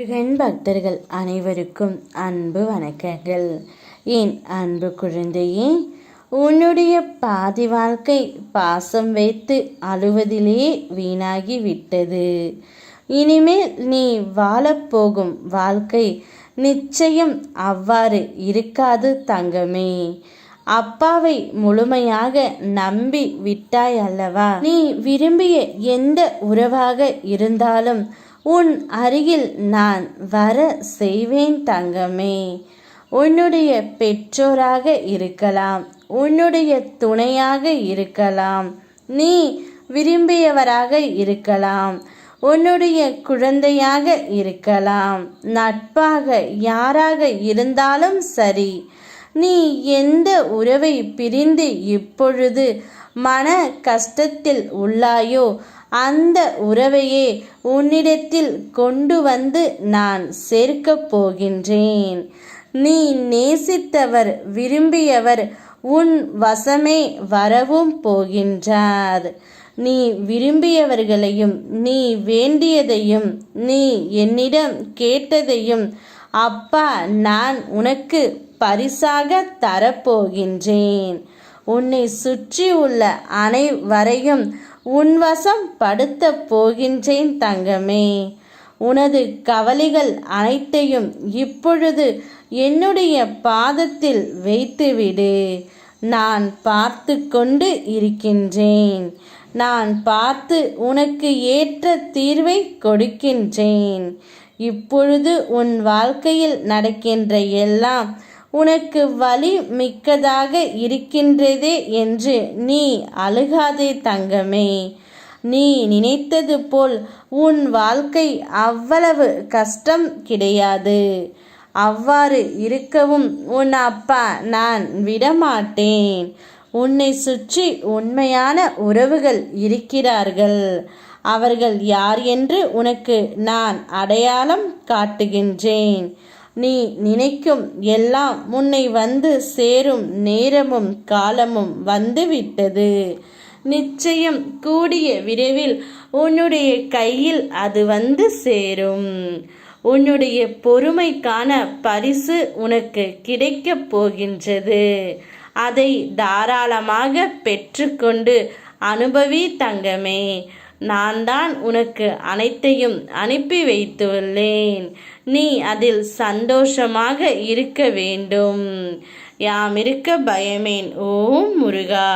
முருகன் பக்தர்கள் அனைவருக்கும் அன்பு வணக்கங்கள். என் அன்பு குழந்தையே, உன்னுடைய பாதி வாழ்க்கை பாசம் வைத்து அழுவதிலே வீணாகி விட்டது. இனிமேல் நீ வாழப்போகும் வாழ்க்கை நிச்சயம் அவ்வாறு இருக்காது தங்கமே. அப்பாவை முழுமையாக நம்பி விட்டாய் அல்லவா? நீ விரும்பிய எந்த உறவாக இருந்தாலும் உன் அருகில் நான் வர செய்வேன் தங்கமே. உன்னுடைய பெற்றோராக இருக்கலாம், உன்னுடைய துணையாக இருக்கலாம், நீ விரும்பியவராக இருக்கலாம், உன்னுடைய குழந்தையாக இருக்கலாம், நட்பாக யாராக இருந்தாலும் சரி. நீ எந்த உறவை பிரிந்து இப்பொழுது மன கஷ்டத்தில் உள்ளாயோ அந்த உறவையே உன்னிடத்தில் கொண்டு வந்து நான் சேர்க்கப் போகின்றேன். நீ நேசித்தவர், விரும்பியவர் உன் வசமே வரவும் போகின்றார். நீ விரும்பியவர்களையும் நீ வேண்டியதையும் நீ என்னிடம் கேட்டதையும் அப்பா நான் உனக்கு பரிசாக தரப்போகின்றேன். உன்னை சுற்றி உள்ள அனைவரையும் உன்வசம் படுத்த போகின்றேன் தங்கமே. உனது கவலைகள் அனைத்தையும் இப்பொழுது என்னுடைய பாதத்தில் வைத்துவிடு. நான் பார்த்து கொண்டு இருக்கின்றேன். நான் பார்த்து உனக்கு ஏற்ற தீர்வை கொடுக்கின்றேன். இப்பொழுது உன் வாழ்க்கையில் நடக்கின்ற எல்லாம் உனக்கு வலி மிக்கதாக இருக்கின்றதே என்று நீ அழுகாதே தங்கமே. நீ நினைத்தது போல் உன் வாழ்க்கை அவ்வளவு கஷ்டம் கிடையாது. அவ்வாறு இருக்கவும் உன் அப்பா நான் விடமாட்டேன். உன்னை சுற்றி உண்மையான உறவுகள் இருக்கிறார்கள். அவர்கள் யார் என்று உனக்கு நான் அடையாளம் காட்டுகின்றேன். நீ நினைக்கும் எல்லாம் உன்னை வந்து சேரும் நேரமும் காலமும் வந்துவிட்டது. நிச்சயம் கூடிய விரைவில் உன்னுடைய கையில் அது வந்து சேரும். உன்னுடைய பொறுமைக்கான பரிசு உனக்கு கிடைக்கப் போகின்றது. அதை தாராளமாக பெற்றுக்கொண்டு அனுபவி தங்கமே. நான் தான் உனக்கு அனைத்தையும் அனுப்பி வைத்துள்ளேன். நீ அதில் சந்தோஷமாக இருக்க வேண்டும். யாம் இருக்க பயமேன். ஓம் முருகா.